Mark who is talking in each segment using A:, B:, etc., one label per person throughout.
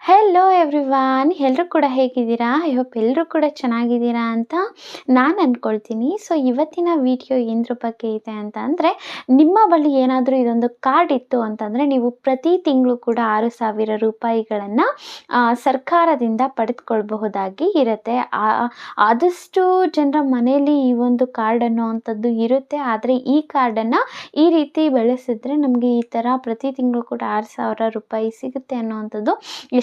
A: Hello everyone, ಎಲ್ಲರೂ ಕೂಡ ಹೇಗಿದ್ದೀರಾ? ಐ ಹೋಪ್ ಎಲ್ಲರೂ ಕೂಡ ಚೆನ್ನಾಗಿದ್ದೀರಾ ಅಂತ ನಾನು ಅಂದ್ಕೊಳ್ತೀನಿ. ಸೊ ಇವತ್ತಿನ ವಿಡಿಯೋ ಏನರ ಬಗ್ಗೆ ಇದೆ ಅಂತ ಅಂದರೆ, ನಿಮ್ಮ ಬಳಿ ಏನಾದರೂ ಇದೊಂದು ಕಾರ್ಡ್ ಇತ್ತು ಅಂತಂದರೆ ನೀವು ಪ್ರತಿ ತಿಂಗಳು ಕೂಡ 6,000 ರೂಪಾಯಿಗಳನ್ನು ಸರ್ಕಾರದಿಂದ ಪಡೆದುಕೊಳ್ಬಹುದಾಗಿ ಇರುತ್ತೆ. ಆದಷ್ಟು ಜನರ ಮನೆಯಲ್ಲಿ ಈ ಒಂದು ಕಾರ್ಡ್ ಅನ್ನೋವಂಥದ್ದು ಇರುತ್ತೆ. ಆದರೆ ಈ ಕಾರ್ಡನ್ನು ಈ ರೀತಿ ಬೆಳೆಸಿದ್ರೆ ನಮಗೆ ಈ ಥರ ಪ್ರತಿ ತಿಂಗಳು ಕೂಡ 6,000 ರೂಪಾಯಿ ಸಿಗುತ್ತೆ ಅನ್ನೋವಂಥದ್ದು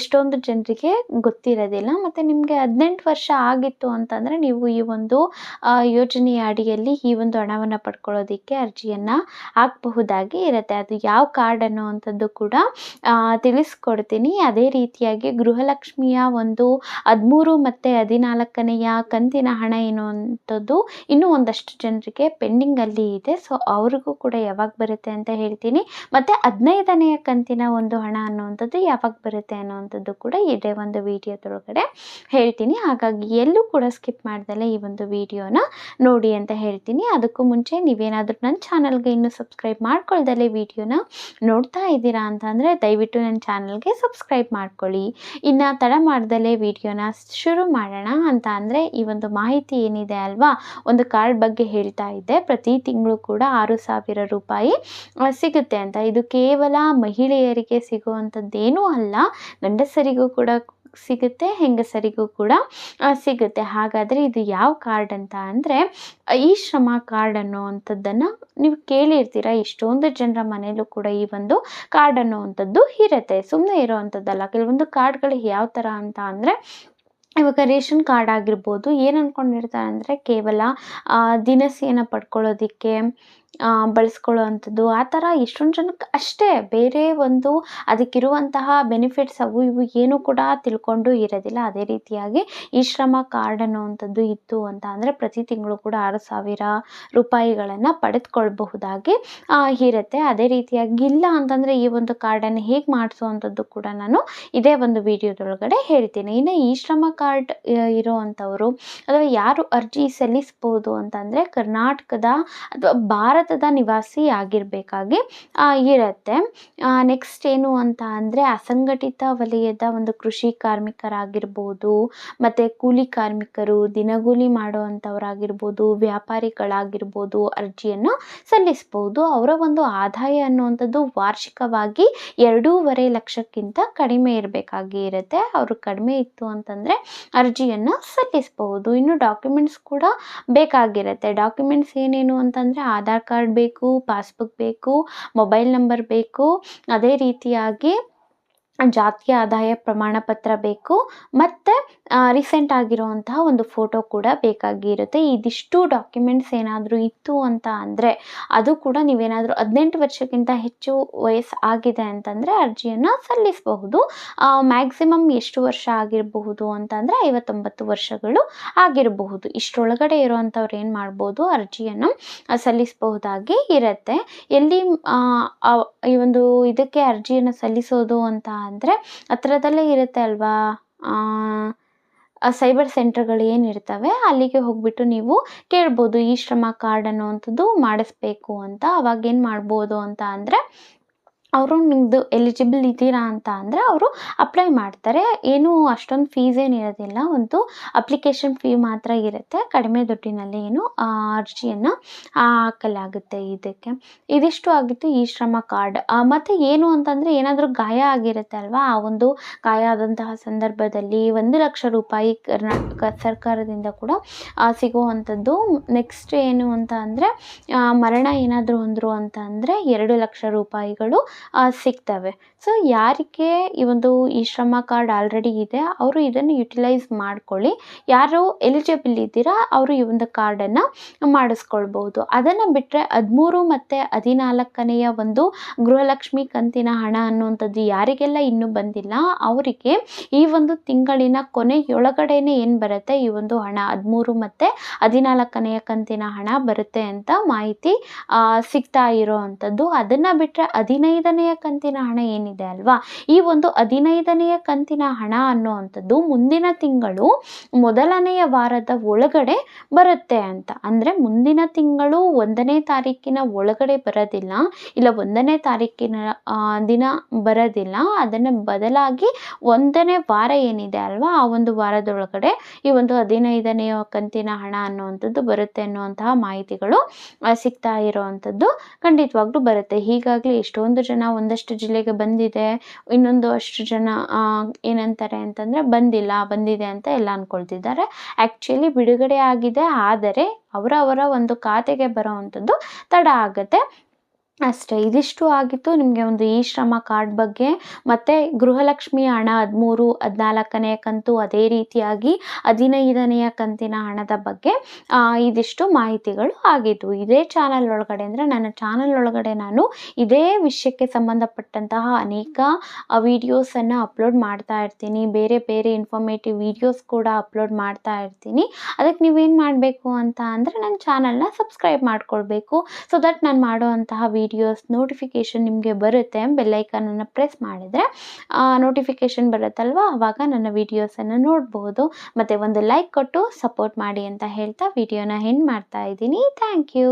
A: ಎಷ್ಟೊಂದು ಜನರಿಗೆ ಗೊತ್ತಿರೋದಿಲ್ಲ. ಮತ್ತು ನಿಮಗೆ 18 ವರ್ಷ ಆಗಿತ್ತು ಅಂತಂದರೆ ನೀವು ಈ ಒಂದು ಯೋಜನೆಯ ಅಡಿಯಲ್ಲಿ ಈ ಒಂದು ಹಣವನ್ನು ಪಡ್ಕೊಳ್ಳೋದಕ್ಕೆ ಅರ್ಜಿಯನ್ನು ಹಾಕಬಹುದಾಗಿ ಇರುತ್ತೆ. ಅದು ಯಾವ ಕಾರ್ಡ್ ಅನ್ನೋವಂಥದ್ದು ಕೂಡ ತಿಳಿಸ್ಕೊಡ್ತೀನಿ. ಅದೇ ರೀತಿಯಾಗಿ ಗೃಹಲಕ್ಷ್ಮಿಯ ಒಂದು 13 ಮತ್ತು 14ನೆಯ ಕಂತಿನ ಹಣ ಎನ್ನುವಂಥದ್ದು ಇನ್ನೂ ಒಂದಷ್ಟು ಜನರಿಗೆ ಪೆಂಡಿಂಗಲ್ಲಿ ಇದೆ. ಸೊ ಅವ್ರಿಗೂ ಕೂಡ ಯಾವಾಗ ಬರುತ್ತೆ ಅಂತ ಹೇಳ್ತೀನಿ. ಮತ್ತು 15ನೆಯ ಕಂತಿನ ಒಂದು ಹಣ ಅನ್ನುವಂಥದ್ದು ಯಾವಾಗ ಬರುತ್ತೆ ಅನ್ನೋವಂಥದ್ದು ಕೂಡ ಇದೇ ಒಂದು ವಿಡಿಯೋದೊಳಗಡೆ ಹೇಳ್ತೀನಿ. ಹಾಗಾಗಿ ಎಲ್ಲೂ ಕೂಡ ಸ್ಕಿಪ್ ಮಾಡ್ದಲೇ ಈ ಒಂದು ವಿಡಿಯೋನ ನೋಡಿ ಅಂತ ಹೇಳ್ತೀನಿ. ಅದಕ್ಕೂ ಮುಂಚೆ ನೀವೇನಾದರೂ ನನ್ನ ಚಾನಲ್ಗೆ ಇನ್ನೂ ಸಬ್ಸ್ಕ್ರೈಬ್ ಮಾಡ್ಕೊಳ್ದಲೇ ವಿಡಿಯೋನ ನೋಡ್ತಾ ಇದ್ದೀರಾ ಅಂತ ಅಂದರೆ ದಯವಿಟ್ಟು ನನ್ನ ಚಾನಲ್ಗೆ ಸಬ್ಸ್ಕ್ರೈಬ್ ಮಾಡ್ಕೊಳ್ಳಿ. ಇನ್ನು ತಡ ಮಾಡ್ದಲೇ ವಿಡಿಯೋನ ಶುರು ಮಾಡೋಣ ಅಂತ ಅಂದರೆ, ಈ ಒಂದು ಮಾಹಿತಿ ಏನಿದೆ ಅಲ್ವಾ, ಒಂದು ಕಾರ್ಡ್ ಬಗ್ಗೆ ಹೇಳ್ತಾ ಇದ್ದೆ. ಪ್ರತಿ ತಿಂಗಳು ಕೂಡ 6,000 ರೂಪಾಯಿ ಸಿಗುತ್ತೆ ಅಂತ. ಇದು ಕೇವಲ ಮಹಿಳೆಯರಿಗೆ ಸಿಗುವಂಥದ್ದೇನೂ ಅಲ್ಲ, ಗಂಡಸರಿಗೂ ಕೂಡ ಸಿಗುತ್ತೆ, ಹೆಂಗಸರಿಗೂ ಕೂಡ ಸಿಗುತ್ತೆ. ಹಾಗಾದರೆ ಇದು ಯಾವ ಕಾರ್ಡ್ ಅಂತ ಅಂದರೆ, ಈ ಶ್ರಮ ಕಾರ್ಡ್ ಅನ್ನೋವಂಥದ್ದನ್ನು ನೀವು ಕೇಳಿರ್ತೀರ. ಎಷ್ಟೊಂದು ಜನರ ಮನೆಯಲ್ಲೂ ಕೂಡ ಈ ಒಂದು ಕಾರ್ಡ್ ಅನ್ನೋವಂಥದ್ದು ಇರುತ್ತೆ. ಸುಮ್ಮನೆ ಇರೋವಂಥದ್ದಲ್ಲ. ಕೆಲವೊಂದು ಕಾರ್ಡ್ಗಳು ಯಾವ ಥರ ಅಂತ ಅಂದರೆ, ಇವಾಗ ರೇಷನ್ ಕಾರ್ಡ್ ಆಗಿರ್ಬೋದು, ಏನು ಅಂದ್ಕೊಂಡಿರ್ತಾರೆ ಅಂದರೆ ಕೇವಲ ದಿನಸಿಯನ್ನು ಪಡ್ಕೊಳ್ಳೋದಕ್ಕೆ ಬಳಸ್ಕೊಳ್ಳೋ ಅಂಥದ್ದು, ಆ ಥರ ಎಷ್ಟೊಂದು ಜನಕ್ಕೆ ಅಷ್ಟೇ. ಬೇರೆ ಒಂದು ಅದಕ್ಕಿರುವಂತಹ ಬೆನಿಫಿಟ್ಸ್ ಅವು ಇವು ಏನೂ ಕೂಡ ತಿಳ್ಕೊಂಡು ಇರೋದಿಲ್ಲ. ಅದೇ ರೀತಿಯಾಗಿ ಈ ಶ್ರಮ ಕಾರ್ಡ್ ಅನ್ನುವಂಥದ್ದು ಇತ್ತು ಅಂತ ಅಂದರೆ ಪ್ರತಿ ತಿಂಗಳು ಕೂಡ 6,000 ರೂಪಾಯಿಗಳನ್ನು ಪಡೆದುಕೊಳ್ಬಹುದಾಗಿ ಇರುತ್ತೆ. ಅದೇ ರೀತಿಯಾಗಿ ಇಲ್ಲ ಅಂತಂದರೆ ಈ ಒಂದು ಕಾರ್ಡನ್ನು ಹೇಗೆ ಮಾಡಿಸೋವಂಥದ್ದು ಕೂಡ ನಾನು ಇದೇ ಒಂದು ವಿಡಿಯೋದೊಳಗಡೆ ಹೇಳ್ತೀನಿ. ಇನ್ನು ಈ ಶ್ರಮ ಕಾರ್ಡ್ ಇರೋವಂಥವರು ಅಥವಾ ಯಾರು ಅರ್ಜಿ ಸಲ್ಲಿಸ್ಬೋದು ಅಂತಂದರೆ ಕರ್ನಾಟಕದ ಅಥವಾ ಭಾರತದ ನಿವಾಸಿ ಆಗಿರಬೇಕಾಗಿ ಇರುತ್ತೆ. ನೆಕ್ಸ್ಟ್ ಏನು ಅಂತ ಅಂದರೆ, ಅಸಂಘಟಿತ ವಲಯದ ಒಂದು ಕೃಷಿ ಕಾರ್ಮಿಕರಾಗಿರ್ಬೋದು, ಮತ್ತು ಕೂಲಿ ಕಾರ್ಮಿಕರು, ದಿನಗೂಲಿ ಮಾಡುವಂಥವರಾಗಿರ್ಬೋದು, ವ್ಯಾಪಾರಿಗಳಾಗಿರ್ಬೋದು ಅರ್ಜಿಯನ್ನು ಸಲ್ಲಿಸ್ಬೋದು. ಅವರ ಒಂದು ಆದಾಯ ಅನ್ನುವಂಥದ್ದು ವಾರ್ಷಿಕವಾಗಿ 2.5 ಲಕ್ಷಕ್ಕಿಂತ ಕಡಿಮೆ ಇರಬೇಕಾಗಿ ಇರುತ್ತೆ. ಅವರು ಕಡಿಮೆ ಇತ್ತು ಅಂತಂದರೆ ಅರ್ಜಿಯನ್ನು ಸಲ್ಲಿಸಬಹುದು. ಇನ್ನು ಡಾಕ್ಯುಮೆಂಟ್ಸ್ ಕೂಡ ಬೇಕಾಗಿರುತ್ತೆ. ಡಾಕ್ಯುಮೆಂಟ್ಸ್ ಏನೇನು ಅಂತಂದರೆ, ಆಧಾರ್ ಕಾರ್ಡ್ ಬೇಕು, ಪಾಸ್ಬುಕ್ ಬೇಕು, ಮೊಬೈಲ್ ನಂಬರ್ ಬೇಕು, ಅದೇ ರೀತಿಯಾಗಿ ಜಾತಿಯ ಆದಾಯ ಪ್ರಮಾಣ ಪತ್ರ ಬೇಕು, ಮತ್ತು ರೀಸೆಂಟ್ ಆಗಿರುವಂತಹ ಒಂದು ಫೋಟೋ ಕೂಡ ಬೇಕಾಗಿರುತ್ತೆ. ಇದಿಷ್ಟು ಡಾಕ್ಯುಮೆಂಟ್ಸ್ ಏನಾದರೂ ಇತ್ತು ಅಂತ ಅಂದರೆ, ಅದು ಕೂಡ ನೀವೇನಾದರೂ 18 ವರ್ಷಕ್ಕಿಂತ ಹೆಚ್ಚು ವಯಸ್ಸು ಆಗಿದೆ ಅಂತಂದರೆ ಅರ್ಜಿಯನ್ನು ಸಲ್ಲಿಸಬಹುದು. ಮ್ಯಾಕ್ಸಿಮಮ್ ಎಷ್ಟು ವರ್ಷ ಆಗಿರಬಹುದು ಅಂತಂದರೆ 59 ವರ್ಷಗಳು ಆಗಿರಬಹುದು. ಇಷ್ಟರೊಳಗಡೆ ಇರುವಂಥವ್ರು ಏನು ಮಾಡ್ಬೋದು, ಅರ್ಜಿಯನ್ನು ಸಲ್ಲಿಸಬಹುದಾಗಿ ಇರುತ್ತೆ. ಎಲ್ಲಿ ಈ ಒಂದು ಇದಕ್ಕೆ ಅರ್ಜಿಯನ್ನು ಸಲ್ಲಿಸೋದು ಅಂತ ಅಂದರೆ, ಹತ್ರದಲ್ಲೇ ಇರುತ್ತೆ ಅಲ್ವಾ ಸೈಬರ್ ಸೆಂಟರ್ಗಳು ಏನಿರ್ತವೆ, ಅಲ್ಲಿಗೆ ಹೋಗ್ಬಿಟ್ಟು ನೀವು ಕೇಳ್ಬೋದು ಈ ಶ್ರಮ ಕಾರ್ಡ್ ಅನ್ನುವಂಥದ್ದು ಮಾಡಿಸ್ಬೇಕು ಅಂತ. ಅವಾಗ ಏನು ಮಾಡ್ಬೋದು ಅಂತ ಅಂದರೆ, ಅವರು ನಿಮ್ಮದು ಎಲಿಜಿಬಲ್ ಇದ್ದೀರಾ ಅಂತ ಅಂದರೆ ಅವರು ಅಪ್ಲೈ ಮಾಡ್ತಾರೆ. ಏನೂ ಅಷ್ಟೊಂದು ಫೀಸ್ ಏನಿರೋದಿಲ್ಲ, ಒಂದು ಅಪ್ಲಿಕೇಶನ್ ಫೀ ಮಾತ್ರ ಇರುತ್ತೆ. ಕಡಿಮೆ ದುಡ್ಡಿನಲ್ಲಿ ಏನು ಅರ್ಜಿಯನ್ನು ಹಾಕಲಾಗುತ್ತೆ. ಇದಿಷ್ಟು ಆಗಿತ್ತು ಈ ಶ್ರಮ ಕಾರ್ಡ್. ಮತ್ತು ಏನು ಅಂತಂದರೆ, ಏನಾದರೂ ಗಾಯ ಆಗಿರುತ್ತೆ ಅಲ್ವಾ, ಆ ಒಂದು ಗಾಯ ಆದಂತಹ ಸಂದರ್ಭದಲ್ಲಿ 1 ಲಕ್ಷ ರೂಪಾಯಿ ಕರ್ನಾಟಕ ಸರ್ಕಾರದಿಂದ ಕೂಡ ಸಿಗುವಂಥದ್ದು. ನೆಕ್ಸ್ಟ್ ಏನು ಅಂತ ಅಂದರೆ, ಮರಣ ಏನಾದರೂ ಹೊಂದರು ಅಂತ ಅಂದರೆ 2 ಲಕ್ಷ ರೂಪಾಯಿಗಳು ಸಿಗ್ತವೆ. ಸೊ ಯಾರಿಗೆ ಈ ಒಂದು ಈ ಶ್ರಮ ಕಾರ್ಡ್ ಆಲ್ರೆಡಿ ಇದೆ ಅವರು ಇದನ್ನು ಯುಟಿಲೈಸ್ ಮಾಡ್ಕೊಳ್ಳಿ. ಯಾರು ಎಲಿಜಿಬಲ್ ಇದ್ದೀರಾ ಅವರು ಈ ಒಂದು ಕಾರ್ಡನ್ನು ಮಾಡಿಸ್ಕೊಳ್ಬೋದು. ಅದನ್ನು ಬಿಟ್ಟರೆ 13 ಮತ್ತು 14ನೆಯ ಒಂದು ಗೃಹಲಕ್ಷ್ಮಿ ಕಂತಿನ ಹಣ ಅನ್ನುವಂಥದ್ದು ಯಾರಿಗೆಲ್ಲ ಇನ್ನೂ ಬಂದಿಲ್ಲ ಅವರಿಗೆ ಈ ಒಂದು ತಿಂಗಳಿನ ಕೊನೆಯೊಳಗಡೆನೆ ಏನು ಬರುತ್ತೆ, ಈ ಒಂದು ಹಣ 13 ಮತ್ತು 14ನೆಯ ಕಂತಿನ ಹಣ ಬರುತ್ತೆ ಅಂತ ಮಾಹಿತಿ ಸಿಗ್ತಾ ಇರೋ ಅಂಥದ್ದು. ಅದನ್ನು ಬಿಟ್ಟರೆ 15 15ನೆಯ ಕಂತಿನ ಹಣ ಏನಿದೆ ಅಲ್ವಾ, ಈ ಒಂದು 15ನೆಯ ಕಂತಿನ ಹಣ ಅನ್ನುವಂಥದ್ದು ಮುಂದಿನ ತಿಂಗಳು ಮೊದಲನೆಯ ವಾರದ ಒಳಗಡೆ ಬರುತ್ತೆ ಅಂತ. ಅಂದರೆ ಮುಂದಿನ ತಿಂಗಳು 1ನೇ ತಾರೀಕಿನ ಒಳಗಡೆ ಬರೋದಿಲ್ಲ, ಇಲ್ಲ 1ನೇ ತಾರೀಕಿನ ದಿನ ಬರೋದಿಲ್ಲ, ಅದನ್ನು ಬದಲಾಗಿ 1ನೇ ವಾರ ಏನಿದೆ ಅಲ್ವಾ ಆ ಒಂದು ವಾರದೊಳಗಡೆ ಈ ಒಂದು 15ನೆಯ ಕಂತಿನ ಹಣ ಅನ್ನುವಂಥದ್ದು ಬರುತ್ತೆ ಅನ್ನುವಂತಹ ಮಾಹಿತಿಗಳು ಸಿಗ್ತಾ ಇರೋವಂಥದ್ದು ಖಂಡಿತವಾಗ್ಲೂ ಬರುತ್ತೆ. ಹೀಗಾಗಲಿ ಎಷ್ಟೊಂದು ಜನ ಒಂದಷ್ಟು ಜಿಲ್ಲೆಗೆ ಬಂದಿದೆ, ಇನ್ನೊಂದು ಅಷ್ಟು ಜನ ಏನಂತಾರೆ ಅಂತಂದರೆ ಬಂದಿದೆ ಅಂತ ಎಲ್ಲ ಅಂದ್ಕೊಳ್ತಿದ್ದಾರೆ. ಆ್ಯಕ್ಚುಲಿ ಬಿಡುಗಡೆ ಆಗಿದೆ, ಆದರೆ ಅವರ ಒಂದು ಖಾತೆಗೆ ಬರೋವಂಥದ್ದು ತಡ ಆಗುತ್ತೆ ಅಷ್ಟೇ. ಇದಿಷ್ಟು ಆಗಿತ್ತು ನಿಮಗೆ ಒಂದು ಇ ಶ್ರಮ ಕಾರ್ಡ್ ಬಗ್ಗೆ. ಮತ್ತು ಗೃಹಲಕ್ಷ್ಮಿ ಹಣ 13, 14ನೇ ಕಂತು, ಅದೇ ರೀತಿಯಾಗಿ 15ನೆಯ ಕಂತಿನ ಹಣದ ಬಗ್ಗೆ ಇದಿಷ್ಟು ಮಾಹಿತಿಗಳು ಆಗಿದ್ದು. ಇದೇ ಚಾನಲ್ ಒಳಗಡೆ ಅಂದರೆ ನನ್ನ ಚಾನಲ್ ಒಳಗಡೆ ನಾನು ಇದೇ ವಿಷಯಕ್ಕೆ ಸಂಬಂಧಪಟ್ಟಂತಹ ಅನೇಕ ವೀಡಿಯೋಸನ್ನು ಅಪ್ಲೋಡ್ ಮಾಡ್ತಾ ಇರ್ತೀನಿ. ಬೇರೆ ಬೇರೆ ಇನ್ಫಾರ್ಮೇಟಿವ್ ವೀಡಿಯೋಸ್ ಕೂಡ ಅಪ್ಲೋಡ್ ಮಾಡ್ತಾ ಇರ್ತೀನಿ. ಅದಕ್ಕೆ ನೀವೇನು ಮಾಡಬೇಕು ಅಂತ ಅಂದರೆ ನನ್ನ ಚಾನಲ್ನ ಸಬ್ಸ್ಕ್ರೈಬ್ ಮಾಡ್ಕೊಳ್ಬೇಕು. ಸೊ ದಟ್ ನಾನು ಮಾಡುವಂತಹ ವಿಡಿಯೋಸ್ ನೋಟಿಫಿಕೇಷನ್ ನಿಮಗೆ ಬರುತ್ತೆ. ಬೆಲ್ಲೈಕನನ್ನು ಪ್ರೆಸ್ ಮಾಡಿದರೆ ನೋಟಿಫಿಕೇಷನ್ ಬರುತ್ತಲ್ವ, ಆವಾಗ ನನ್ನ ವೀಡಿಯೋಸನ್ನು ನೋಡಬಹುದು. ಮತ್ತು ಒಂದು ಲೈಕ್ ಕೊಟ್ಟು ಸಪೋರ್ಟ್ ಮಾಡಿ ಅಂತ ಹೇಳ್ತಾ ವಿಡಿಯೋನ ಎಂಡ್ ಮಾಡ್ತಾ ಇದ್ದೀನಿ. Thank you.